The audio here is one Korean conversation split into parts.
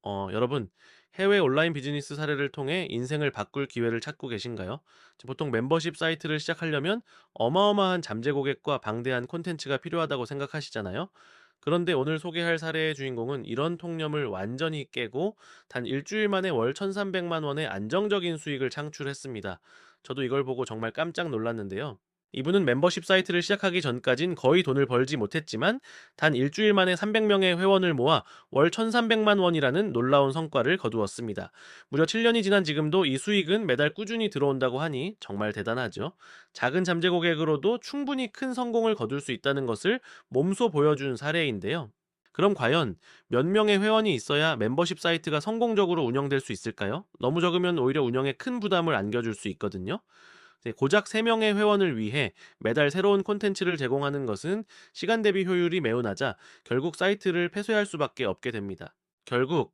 여러분, 해외 온라인 비즈니스 사례를 통해 인생을 바꿀 기회를 찾고 계신가요? 보통 멤버십 사이트를 시작하려면 어마어마한 잠재 고객과 방대한 콘텐츠가 필요하다고 생각하시잖아요. 그런데 오늘 소개할 사례의 주인공은 이런 통념을 완전히 깨고 단 일주일 만에 월 1,300만 원의 안정적인 수익을 창출했습니다. 저도 이걸 보고 정말 깜짝 놀랐는데요. 이분은 멤버십 사이트를 시작하기 전까진 거의 돈을 벌지 못했지만 단 일주일 만에 300명의 회원을 모아 월 1,300만 원이라는 놀라운 성과를 거두었습니다. 무려 7년이 지난 지금도 이 수익은 매달 꾸준히 들어온다고 하니 정말 대단하죠. 작은 잠재 고객으로도 충분히 큰 성공을 거둘 수 있다는 것을 몸소 보여준 사례인데요. 그럼 과연 몇 명의 회원이 있어야 멤버십 사이트가 성공적으로 운영될 수 있을까요? 너무 적으면 오히려 운영에 큰 부담을 안겨줄 수 있거든요. 고작 3명의 회원을 위해 매달 새로운 콘텐츠를 제공하는 것은 시간 대비 효율이 매우 낮아 결국 사이트를 폐쇄할 수밖에 없게 됩니다. 결국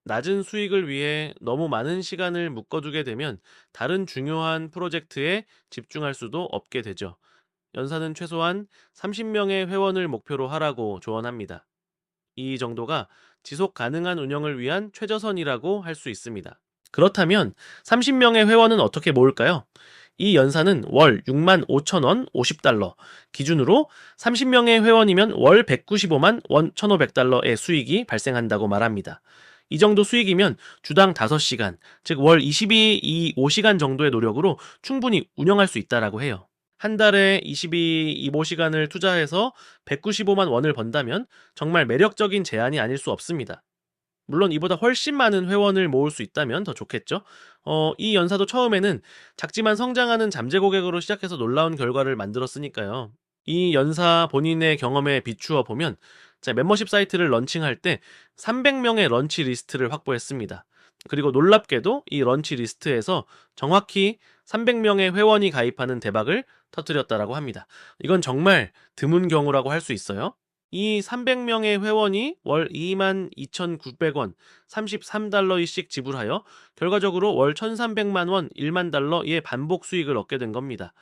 낮은 수익을 위해 너무 많은 시간을 묶어두게 되면 다른 중요한 프로젝트에 집중할 수도 없게 되죠. 연사는 최소한 30명의 회원을 목표로 하라고 조언합니다. 이 정도가 지속 가능한 운영을 위한 최저선이라고 할 수 있습니다. 그렇다면 30명의 회원은 어떻게 모을까요? 이 연사는 월 6만 5천 원 50달러 기준으로 30명의 회원이면 월 195만 원 1,500달러의 수익이 발생한다고 말합니다. 이 정도 수익이면 주당 5시간, 즉 월 22, 5시간 정도의 노력으로 충분히 운영할 수 있다라고 해요. 한 달에 22, 25시간을 투자해서 195만 원을 번다면 정말 매력적인 제안이 아닐 수 없습니다. 물론 이보다 훨씬 많은 회원을 모을 수 있다면 더 좋겠죠. 이 연사도 처음에는 작지만 성장하는 잠재 고객으로 시작해서 놀라운 결과를 만들었으니까요. 이 연사 본인의 경험에 비추어 보면 멤버십 사이트를 런칭할 때 300명의 런치 리스트를 확보했습니다. 그리고 놀랍게도 이 런치 리스트에서 정확히 300명의 회원이 가입하는 대박을 터뜨렸다라고 합니다. 이건 정말 드문 경우라고 할 수 있어요. 이 300명의 회원이 월 22,900원, 33달러씩 지불하여 결과적으로 월 1,300만 원, 1만 달러의 반복 수익을 얻게 된 겁니다.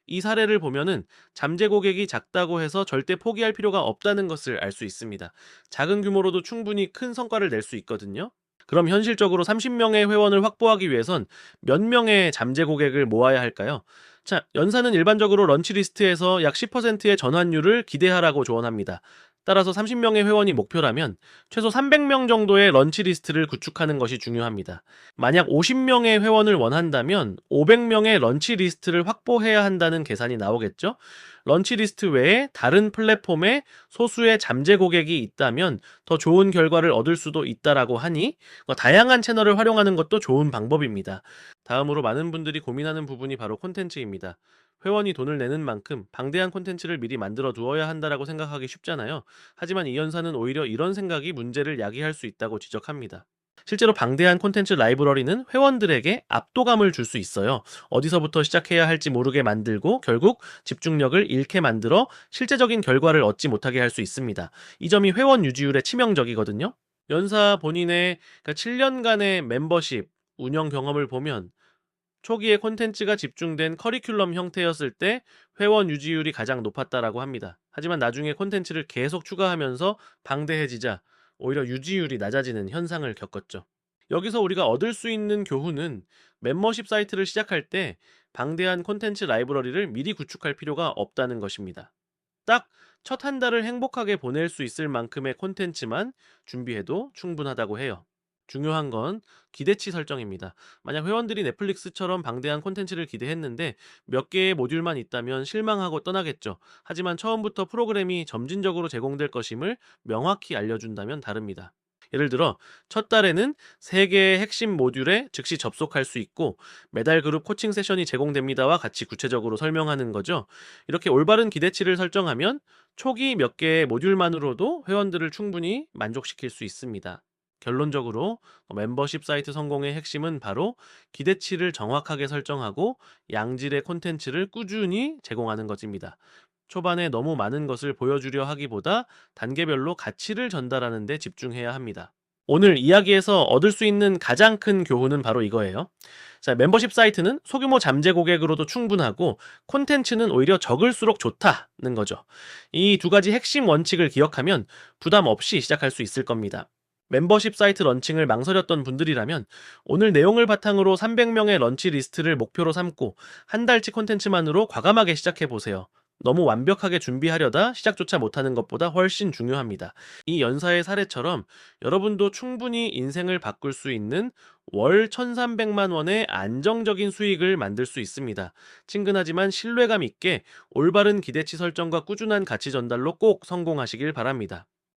이 사례를 보면은 잠재 고객이 작다고 해서 절대 포기할 필요가 없다는 것을 알 수 있습니다. 작은 규모로도 충분히 큰 성과를 낼 수 있거든요. 그럼 현실적으로 30명의 회원을 확보하기 위해선 몇 명의 잠재 고객을 모아야 할까요? 자, 연사는 일반적으로 런치 리스트에서 약 10%의 전환율을 기대하라고 조언합니다. 따라서 30명의 회원이 목표라면 최소 300명 정도의 런치 리스트를 구축하는 것이 중요합니다. 만약 50명의 회원을 원한다면 500명의 런치 리스트를 확보해야 한다는 계산이 나오겠죠? 런치 리스트 외에 다른 플랫폼에 소수의 잠재 고객이 있다면 더 좋은 결과를 얻을 수도 있다라고 하니 다양한 채널을 활용하는 것도 좋은 방법입니다. 다음으로 많은 분들이 고민하는 부분이 바로 콘텐츠입니다. 회원이 돈을 내는 만큼 방대한 콘텐츠를 미리 만들어 두어야 한다라고 생각하기 쉽잖아요. 하지만 이 연사는 오히려 이런 생각이 문제를 야기할 수 있다고 지적합니다. 실제로 방대한 콘텐츠 라이브러리는 회원들에게 압도감을 줄 수 있어요. 어디서부터 시작해야 할지 모르게 만들고 결국 집중력을 잃게 만들어 실제적인 결과를 얻지 못하게 할 수 있습니다. 이 점이 회원 유지율에 치명적이거든요. 연사 본인의 7년간의 멤버십 운영 경험을 보면 초기에 콘텐츠가 집중된 커리큘럼 형태였을 때 회원 유지율이 가장 높았다라고 합니다. 하지만 나중에 콘텐츠를 계속 추가하면서 방대해지자 오히려 유지율이 낮아지는 현상을 겪었죠. 여기서 우리가 얻을 수 있는 교훈은 멤버십 사이트를 시작할 때 방대한 콘텐츠 라이브러리를 미리 구축할 필요가 없다는 것입니다. 딱 첫 한 달을 행복하게 보낼 수 있을 만큼의 콘텐츠만 준비해도 충분하다고 해요. 중요한 건 기대치 설정입니다. 만약 회원들이 넷플릭스처럼 방대한 콘텐츠를 기대했는데 몇 개의 모듈만 있다면 실망하고 떠나겠죠. 하지만 처음부터 프로그램이 점진적으로 제공될 것임을 명확히 알려준다면 다릅니다. 예를 들어 첫 달에는 3개의 핵심 모듈에 즉시 접속할 수 있고 매달 그룹 코칭 세션이 제공됩니다와 같이 구체적으로 설명하는 거죠. 이렇게 올바른 기대치를 설정하면 초기 몇 개의 모듈만으로도 회원들을 충분히 만족시킬 수 있습니다. 결론적으로 멤버십 사이트 성공의 핵심은 바로 기대치를 정확하게 설정하고 양질의 콘텐츠를 꾸준히 제공하는 것입니다. 초반에 너무 많은 것을 보여주려 하기보다 단계별로 가치를 전달하는 데 집중해야 합니다. 오늘 이야기에서 얻을 수 있는 가장 큰 교훈은 바로 이거예요. 자, 멤버십 사이트는 소규모 잠재 고객으로도 충분하고 콘텐츠는 오히려 적을수록 좋다는 거죠. 이 두 가지 핵심 원칙을 기억하면 부담 없이 시작할 수 있을 겁니다. 멤버십 사이트 런칭을 망설였던 분들이라면 오늘 내용을 바탕으로 300명의 런치 리스트를 목표로 삼고 한 달치 콘텐츠만으로 과감하게 시작해 보세요. 너무 완벽하게 준비하려다 시작조차 못하는 것보다 훨씬 중요합니다. 이 연사의 사례처럼 여러분도 충분히 인생을 바꿀 수 있는 월 1,300만 원의 안정적인 수익을 만들 수 있습니다. 친근하지만 신뢰감 있게 올바른 기대치 설정과 꾸준한 가치 전달로 꼭 성공하시길 바랍니다.